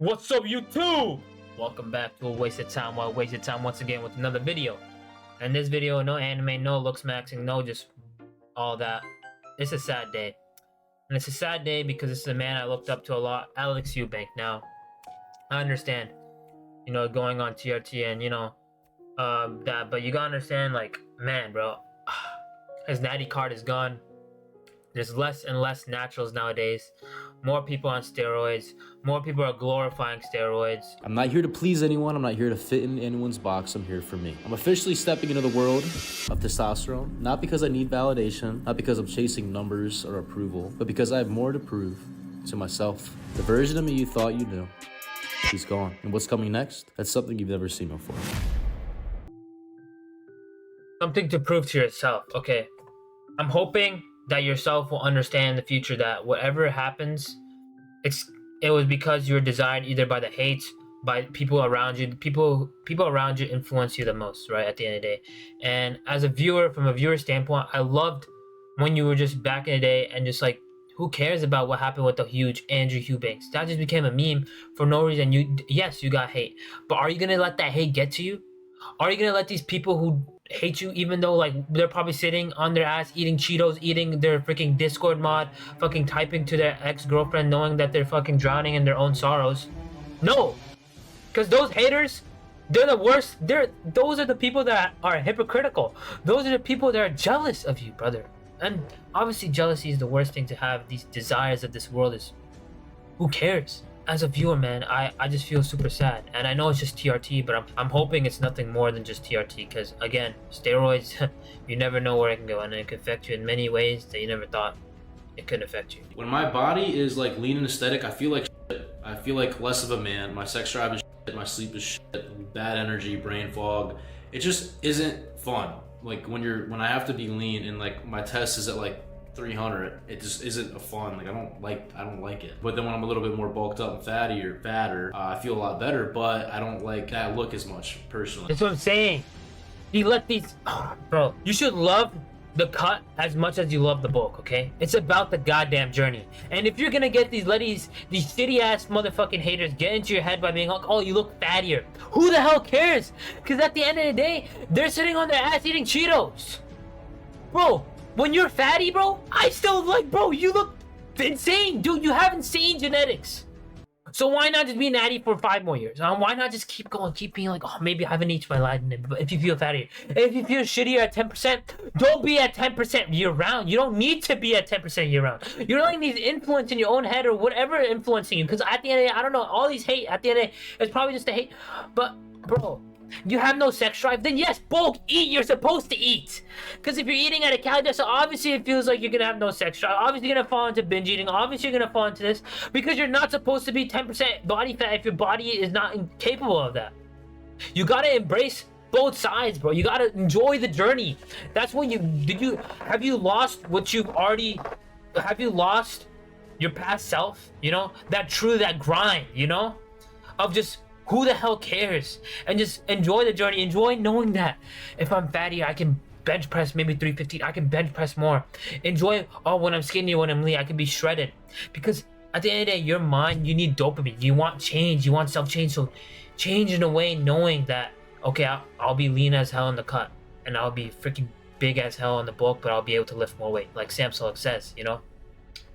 What's up, YouTube? Welcome back to A Wasted Time While Wasted Time once again with another video. In this video, no anime, no looks maxing, no just all that. It's a sad day. And it's a sad day because this is a man I looked up to a lot, Alex Eubank. Now, I understand, going on TRT and, that, but you gotta understand, like, man, bro, his Natty card is gone. There's less and less naturals nowadays. More people on steroids. More people are glorifying steroids. I'm not here to please anyone. I'm not here to fit in anyone's box. I'm here for me. I'm officially stepping into the world of testosterone, not because I need validation, not because I'm chasing numbers or approval, but because I have more to prove to myself. The version of me you thought you knew, he's gone. And what's coming next? That's something you've never seen before. Something to prove to yourself. Okay. I'm hoping that yourself will understand in the future that whatever happens, it was because you were designed either by the hate, by people around you. People around you influence you the most, right? At the end of the day. And as a viewer, from a viewer standpoint, I loved when you were just back in the day and just like, who cares about what happened with the huge Andrew Eubanks? That just became a meme for no reason. Yes, you got hate, but are you gonna let that hate get to you? Are you gonna let these people who hate you, even though like they're probably sitting on their ass eating Cheetos, eating their freaking Discord mod, fucking typing to their ex-girlfriend, knowing that they're fucking drowning in their own sorrows? No, because those haters, they're the worst. Those are the people that are hypocritical. Those are the people that are jealous of you, brother. And obviously jealousy is the worst thing to have. These desires of this world is, who cares? As a viewer, man, I just feel super sad. And I know it's just TRT, but I'm hoping it's nothing more than just TRT. Because, again, steroids, you never know where it can go. And it can affect you in many ways that you never thought it could affect you. When my body is like lean and aesthetic, I feel like shit. I feel like less of a man. My sex drive is shit. My sleep is shit. Bad energy, brain fog. It just isn't fun. Like when I have to be lean and like my test is at like 300, it just isn't a fun. Like I don't like it. But then when I'm a little bit more bulked up and fatter, I feel a lot better, but I don't like that look as much personally. That's what I'm saying. You let these, bro, you should love the cut as much as you love the bulk, okay? It's about the goddamn journey. And if you're gonna get these shitty ass motherfucking haters get into your head by being like, oh, you look fattier, who the hell cares? Because at the end of the day, they're sitting on their ass eating Cheetos. Bro, when you're fatty, bro, I still like, bro, you look insane, dude. You have insane genetics. So why not just be natty for 5 more years? Why not just keep going, keep being like, oh, maybe I haven't eaten my life. But if you feel fattier, if you feel shittier at 10%, don't be at 10% year round. You don't need to be at 10% year round. You're letting these influence in your own head or whatever influencing you. Because at the end of the day, I don't know, all these hate, at the end of the day, it's probably just a hate. But, bro, you have no sex drive, then yes, bulk, eat. You're supposed to eat. Because if you're eating at a calorie deficit, obviously it feels like you're gonna have no sex drive. Obviously you're gonna fall into binge eating. Obviously you're gonna fall into this because you're not supposed to be 10% body fat if your body is not capable of that. You gotta embrace both sides, bro. You gotta enjoy the journey. That's when have you lost what you've already, have you lost your past self? That grind, of just, who the hell cares? And just enjoy the journey. Enjoy knowing that if I'm fatty, I can bench press maybe 315. I can bench press more. Enjoy, when I'm skinny, when I'm lean, I can be shredded. Because at the end of the day, your mind, you need dopamine. You want change. You want self-change. So change in a way knowing that, okay, I'll be lean as hell in the cut. And I'll be freaking big as hell in the bulk, but I'll be able to lift more weight. Like Sam Sulek says,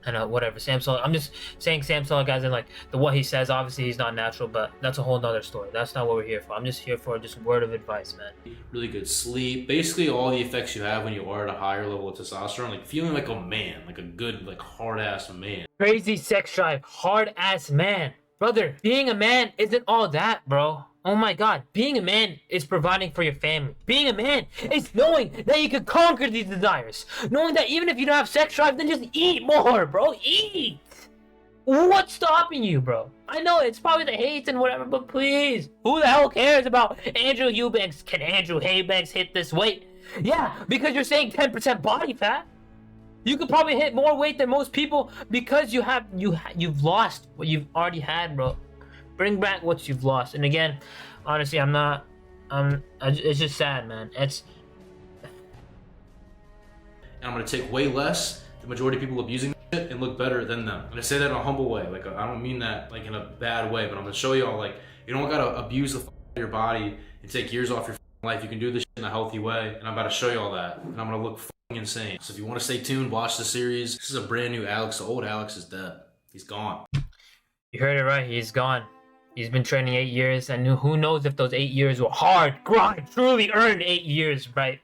And whatever, Sam Sulek, I'm just saying Sam Sulek as in like what he says. Obviously he's not natural, but that's a whole nother story. That's not what we're here for. I'm just here for just word of advice, man. Really good sleep, basically all the effects you have when you are at a higher level of testosterone, like feeling like a man, like a good, like hard ass man. Crazy sex drive, hard ass man. Brother, being a man isn't all that, bro. Oh my god, being a man is providing for your family. Being a man is knowing that you can conquer these desires. Knowing that even if you don't have sex drive, then just eat more, bro. Eat! What's stopping you, bro? I know it's probably the hate and whatever, but please, who the hell cares about Andrew Eubanks? Can Andrew Eubanks hit this weight? Yeah, because you're saying 10% body fat. You could probably hit more weight than most people because you've lost what you've already had, bro. Bring back what you've lost. And again, honestly, it's just sad, man. And I'm gonna take way less. The majority of people abusing shit and look better than them. And I say that in a humble way. Like, I don't mean that like in a bad way, but I'm gonna show y'all, like, you don't gotta abuse the of your body and take years off your life. You can do this shit in a healthy way, and I'm about to show y'all that. And I'm gonna look insane. So if you want to stay tuned, watch the series. This is a brand new Alex. The old Alex is dead. He's gone. You heard it right. He's gone. He's been training 8 years, and who knows if those 8 years were hard, grind, truly earned 8 years, right?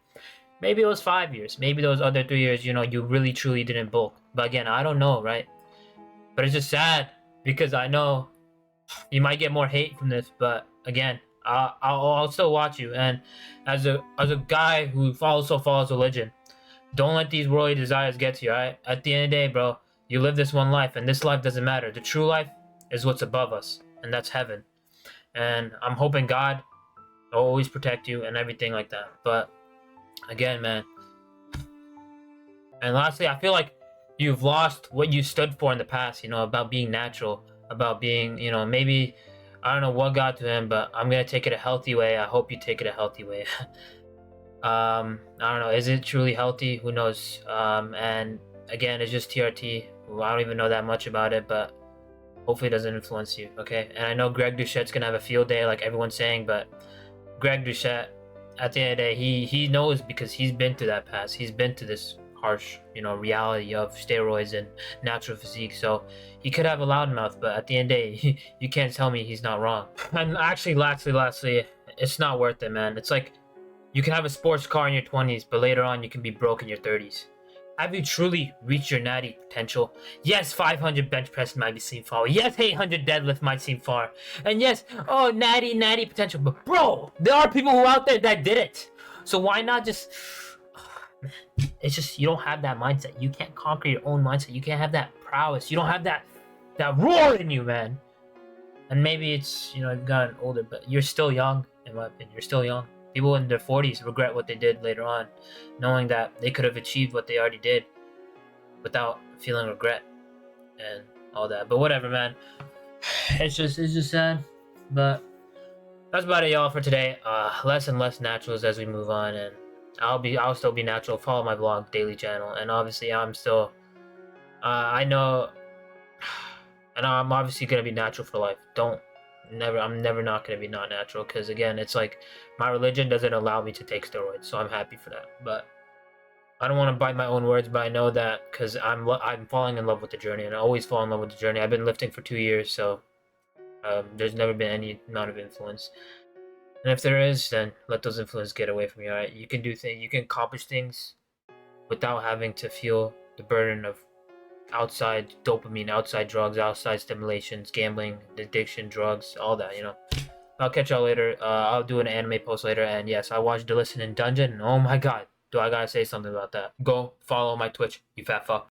Maybe it was 5 years. Maybe those other 3 years, you know, you really truly didn't bulk. But again, I don't know, right? But it's just sad because I know you might get more hate from this. But again, I'll still watch you. And as a guy who also follows religion, don't let these worldly desires get to you, alright? At the end of the day, bro, you live this one life, and this life doesn't matter. The true life is what's above us, and that's heaven. And I'm hoping God will always protect you and everything like that. But again, man. And lastly, I feel like you've lost what you stood for in the past, you know, about being natural, about being, you know, maybe, I don't know what got to him, but I'm going to take it a healthy way. I hope you take it a healthy way. I don't know. Is it truly healthy? Who knows? And again, it's just TRT. I don't even know that much about it, but hopefully it doesn't influence you, okay? And I know Greg Doucette's going to have a field day like everyone's saying, but Greg Doucette, at the end of the day, he knows because he's been to that past. He's been to this harsh, you know, reality of steroids and natural physique. So he could have a loudmouth, but at the end of the day, you can't tell me he's not wrong. And actually, lastly, it's not worth it, man. It's like you can have a sports car in your 20s, but later on you can be broke in your 30s. Have you truly reached your natty potential? Yes, 500 bench press might seem far. Yes, 800 deadlift might seem far. And yes, oh, natty potential. But bro, there are people who out there that did it. So why not just... It's just, you don't have that mindset. You can't conquer your own mindset. You can't have that prowess. You don't have that roar in you, man. And maybe it's, you know, I've gotten older, but you're still young, in my opinion. You're still young. People in their 40s regret what they did later on, knowing that they could have achieved what they already did without feeling regret and all that. But whatever, man. It's just sad. But that's about it, y'all, for today. Less and less naturals as we move on, and I'll still be natural. Follow my vlog daily channel, and obviously I'm still I know, and I'm obviously gonna be natural for life. I'm never not gonna be not natural, because again, it's like my religion doesn't allow me to take steroids, so I'm happy for that. But I don't want to bite my own words, but I know that because I'm falling in love with the journey, and I always fall in love with the journey. I've been lifting for 2 years, so there's never been any amount of influence. And if there is, then let those influences get away from you, alright? You can do things, you can accomplish things without having to feel the burden of outside dopamine, outside drugs, outside stimulations, gambling, addiction, drugs, all that, you know? I'll catch y'all later. I'll do an anime post later, and yes, I watched The Listening Dungeon, and oh my god, do I gotta say something about that. Go follow my Twitch, you fat fuck.